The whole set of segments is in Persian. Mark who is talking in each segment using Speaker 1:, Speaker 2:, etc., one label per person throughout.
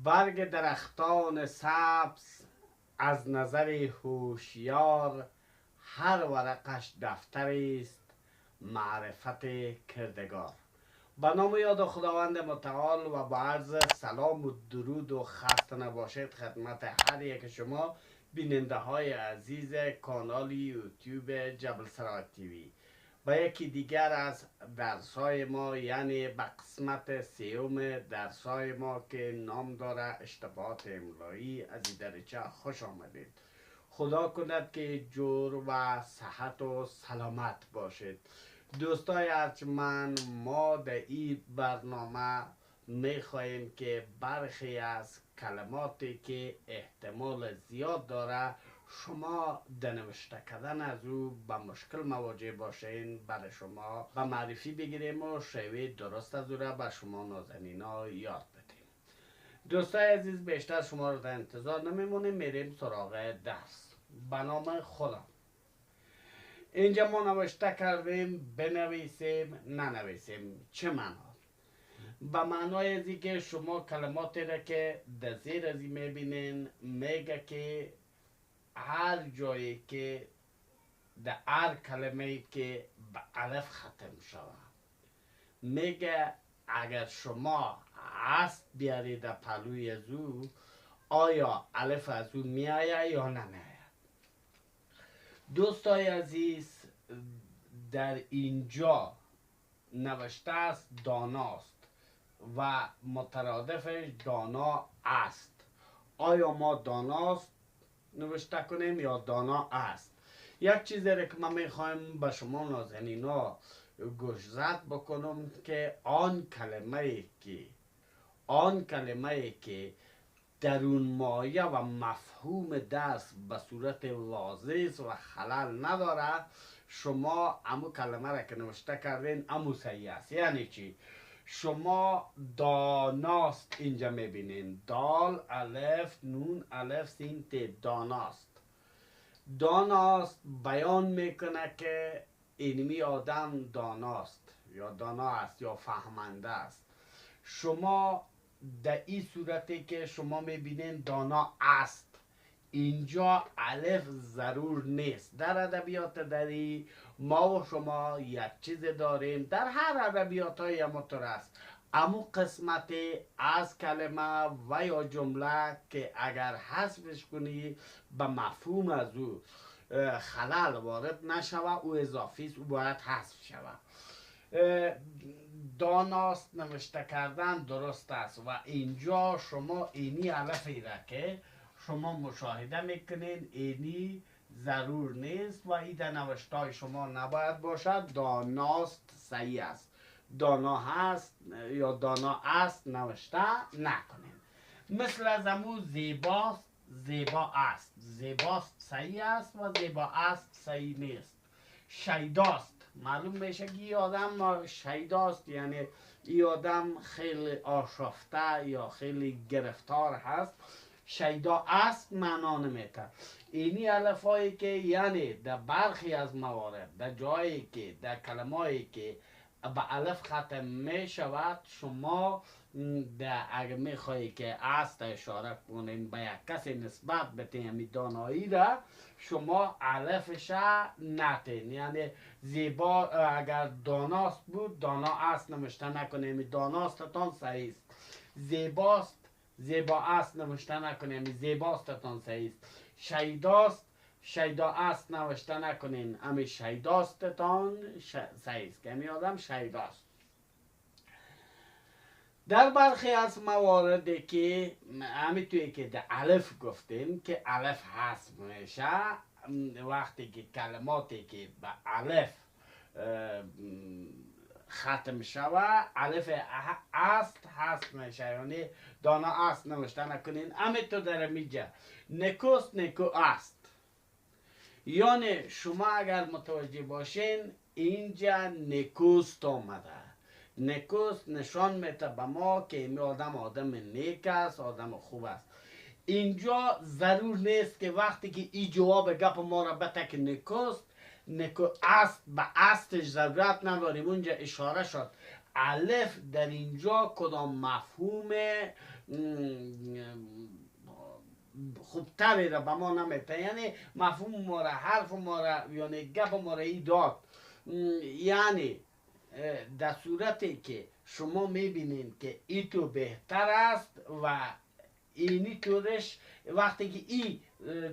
Speaker 1: برگ درختان سبز از نظر هوشیار، هر ورقش دفتری است معرفت کردگار. به نام یاد خداوند متعال و با عرض سلام و درود و خسته نباشید خدمت هر یک شما بیننده های عزیز کانال یوتیوب جبل سرای تیوی. با یکی دیگر از درسای ما، یعنی به قسمت سیوم درسای ما که نام داره اشتباهات املایی، از این درجه خوش آمدید. خدا کند که جور و صحت و سلامت باشید. دوستای ارجمند، ما در این برنامه میخواهیم که برخی از کلماتی که احتمال زیاد داره شما در نوشته کردن از او به مشکل مواجه باشین، برای شما به معرفی بگیریم و شیوه درست از او را به شما نازنینا یاد بدیم. دوستای عزیز، بیشتر شما رو در انتظار نمیمونیم، میریم سراغ درس. به نام خدا. اینجا ما نوشته کردیم بنویسیم ننویسیم. چه معنا؟ به معنای ازی که شما کلماتی را که در زیر ازی میبینین میگه که هر جایی که در هر کلمه که به الف ختم شود، میگه اگر شما است بیارید در پلوی از او، آیا الف از او میآید یا نمیآید؟ دوستای عزیز، در اینجا نوشته است داناست و مترادفش دانا است. آیا ما داناست نوشته کنیم یا دانا است؟ یک چیزی را که من میخوایم به شما نازنینا گوشزد بکنم که آن کلمه که درون مایه و مفهوم درس به صورت واضح و خلل نداره، شما امو کلمه را که نوشته کردین امو صحیح است. یعنی چی؟ شما داناست اینجا میبینین، دال الف نون الف سین ت، داناست. داناست بیان میکنه که اینمی آدم داناست یا دانا است یا فهمنده است. شما در این صورتی که شما میبینین دانا است، اینجا الف ضرور نیست. در ادبیات دری ما و شما یک چیز داریم، در هر ادبیات های همطور است، امو قسمت از کلمه و یا جمله که اگر حذفش کنی به مفهوم از او خلل وارد نشوه، او اضافی است، او باید حذف شود. داناست نوشته کردن درست است و اینجا شما اینی الفی را که شما مشاهده میکنین اینی ضرور نیست و این در نوشته شما نباید باشد. داناست صحیح است. دانا هست یا دانا است نوشته نکنین. مثل از امو زیباست زیبا است. زیباست صحیح است و زیبا است صحیح نیست. شیداست معلوم میشه که این آدم شیداست، یعنی این آدم خیلی آشفته یا خیلی گرفتار هست. شیدا است معنا نمیده. اینی الفایی که یعنی در برخی از موارد در جایی که در کلمه‌ای که به الف ختم می شود، شما اگر میخواهی که است اشاره کنین به یک کسی نسبت بدین همی دانایی را، شما الفش نتین. یعنی زیبا اگر داناست بود دانا است نوشته نکنیم، داناستتان صحیح است. زیباست زیبا است نوشته نکنیم، زیباستتان صحیح است. شیداست شیدا است نوشته نکنین، امی شیداستتان صحیح است که امی آدم شیداست. در برخی از مواردی که همینطوری که در الف گفتیم که الف حذف میشه، وقتی که کلماتی که به الف ختم شوه الف است حذف میشه، یعنی دانا است نوشته نکنین. همینطور در میجه نکوست نکو است. یعنی شما اگر متوجه باشین اینجا نکوست آمده. نکوست نشان میده به ما که این آدم نیک است، آدم خوب است. اینجا ضرور نیست که وقتی که این جواب گپ ما را بده که نکوست نکو است، به استش ضرورت نداریم. اونجا اشاره شد الف در اینجا کدام مفهوم خوبتری را به ما نمیده، یعنی مفهوم ما را، حرف ما را، یعنی گپ ما را ای داد. یعنی در صورتی که شما میبینین که ای تو بهتر است و اینی طورش، وقتی که ای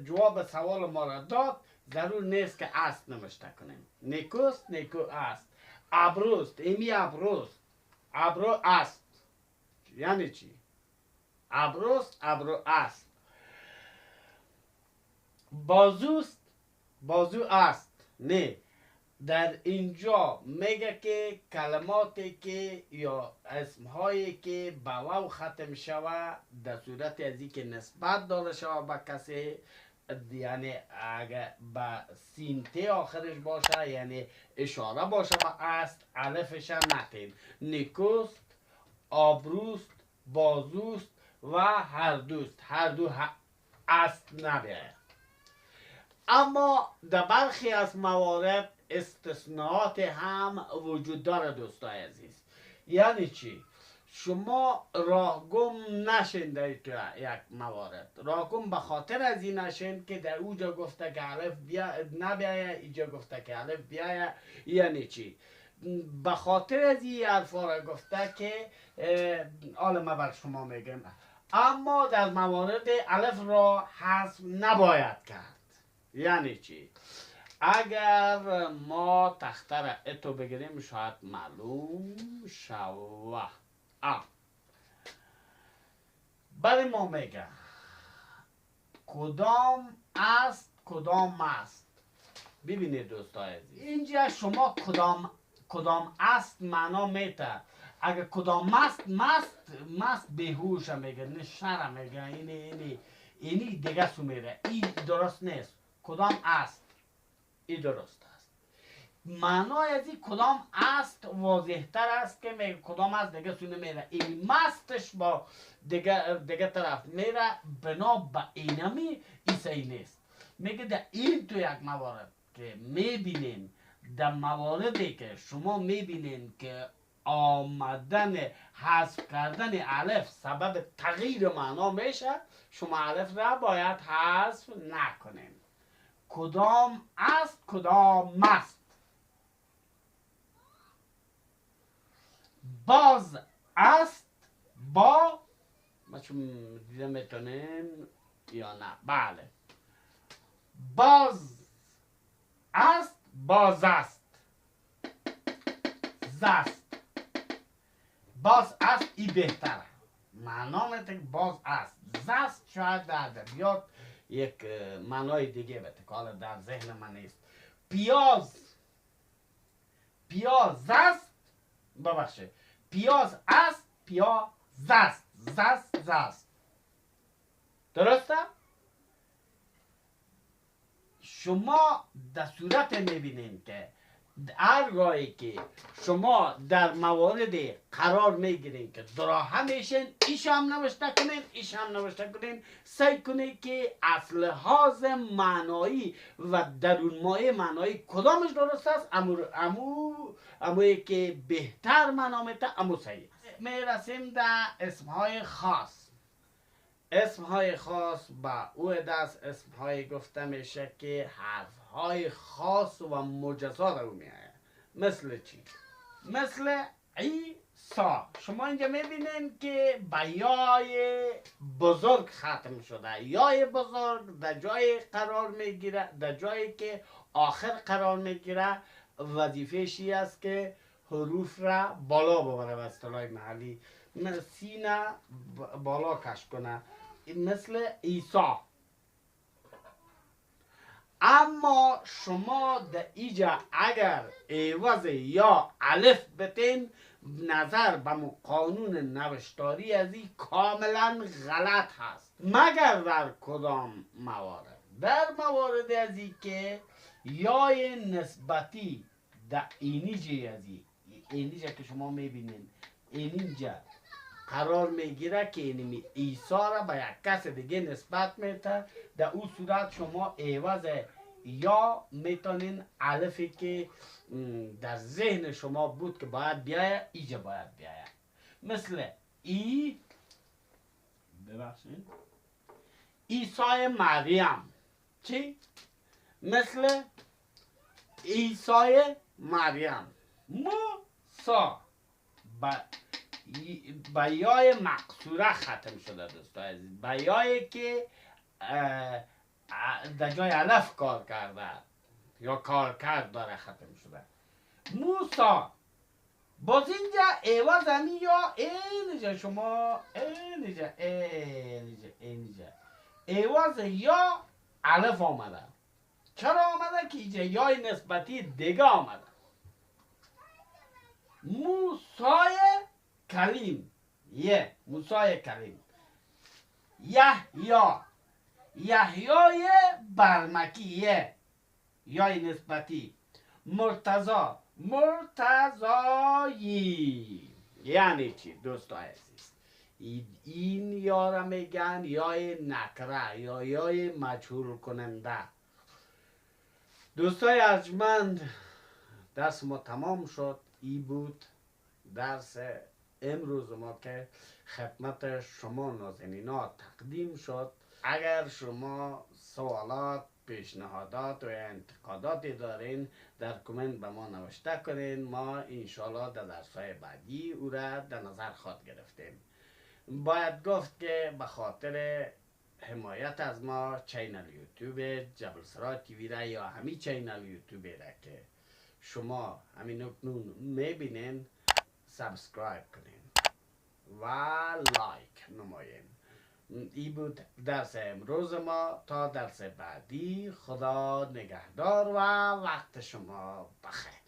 Speaker 1: جواب سوال ما را داد، ضرور نیست که است نوشته کنیم. نیکوست نیکو است، ابروست ایمی ابروست، ابرو است. یعنی چی؟ ابروست ابرو است. بازوست بازو است. نه، در اینجا میگه که کلماتی که یا اسمهایی که به واو ختم شوه در صورت از که نسبت داده شوه به کسی، یعنی اگه به سینته آخرش باشه، یعنی اشاره باشه به است، الفش نتین. نیکوست، آبروست، بازوست و هر دوست. هر دو است نبیاید. اما در برخی از موارد استثناءات هم وجود داره دوستای عزیز. یعنی چی؟ شما راهگم نشین در یک موارد. راهگم به خاطر از این نشین که در اوجا گفته که الف نبیایه، اینجا گفته که الف بیایه. یعنی چی؟ به خاطر از این حرفا را گفته که حالا ما بر شما میگم، اما در موارد الف را حذف نباید کرد. یعنی چی؟ اگر ما تخته را اتو بگیریم شاید معلوم شوه. برای ما میگه کدام است کدام است. ببینید دوستای عزیز، اینجا شما کدام است معنا میته. اگر کدام مست بیهوش میگه، نشنه میگه، اینی دیگه سو میره. این درست نیست. کدام است این درست است. معنای از این کدام است واضحتر است که میگه کدام است دیگه سو نمیره. این مستش با دیگه طرف میره، بنا به اینمی ایسایی نیست. میگه در این تو یک موارد که میبینین، در مواردی که شما میبینین که آمدن حذف کردن الف سبب تغییر معنا میشه، شما الف را باید حذف نکنین. کدام است کدام است. باز است با ما چون دیده میتونین یا نه. بله، باز است باز است. زست باز است ای بهتره. معنا میده باز است. زست شاید در ادبیات یک معنای دیگه بده که حالا در ذهن من نیست. پیاز است، ببخشه، پیاز است پیاز است. زست درسته؟ شما در صورت میبینین که هرگاهی که شما در موارد قرار میگیرین که دراحه میشین، ایش هم نوشته کنین ایش هم نوشته کنین، سعی کنین که اصل حاض معنایی و درون مایه معنایی کدامش درست است، اموی که بهتر معنا میده امو صحیح. میرسیم در اسمهای خاص. اسمهای خاص با او دست اسمهای گفته میشه که حرفهای خاص و مجزا رو میآید. مثل چی؟ مثل عیسی. شما اینجا میبینین که با یای بزرگ ختم شده. یای بزرگ در جای قرار میگیره، در جایی که آخر قرار میگیره، وظیفه‌ش این است که حروف را بالا ببره. به اصطلاح محلی سینه بالا کش کنه، مثل عیسی. اما شما در اینجا اگر عوض یا الف بتین، نظر به قانون نوشتاری از این کاملا غلط هست. مگر در کدام موارد؟ در موارد از این که یای نسبتی در اینجا که شما میبینین اینجا قرار میگیره که اینمی عیسی را به یک کس دیگه نسبت میده، در اون صورت شما عوض یا میتونین الفی که در ذهن شما بود که باید بیایه، ایجا باید بیایه. مثل ببخشید عیسی مریم. چی؟ مثل عیسی مریم. موسا با یای مقصوره ختم شده دوستای عزیز، با یایی که در جای الف کار کرده یا کار کرد داره ختم شده. موسا باز اینجا عوض همی یا اینجا شما اینجا عوض یا الف آمده. چرا آمده که اینجا یای نسبتی دیگه آمده. موسای کلیم موسای کلیم. یحیای برمکی یای نسبتی. مرتضایی یعنی چی دوستای عزیز؟ این یارا میگن یای نکره یا یای مجهول کننده. دوستای ارجمند درس ما تمام شد. این بود درس امروز ما که خدمت شما نازنینا تقدیم شد. اگر شما سوالات، پیشنهادات و انتقاداتی دارین در کامنت به ما نوشته کنین. ما انشالله در درس‌های بعدی او را در نظر خواهد گرفتیم. باید گفت که به خاطر حمایت از ما چینل یوتیوب جبل سرای تیوی را یا همین چینل یوتیوب را که شما همین اکنون میبینین سابسکرایب کنین و لایک نماین. این بود درس امروز ما. تا درس بعدی خدا نگهدار و وقت شما بخیر.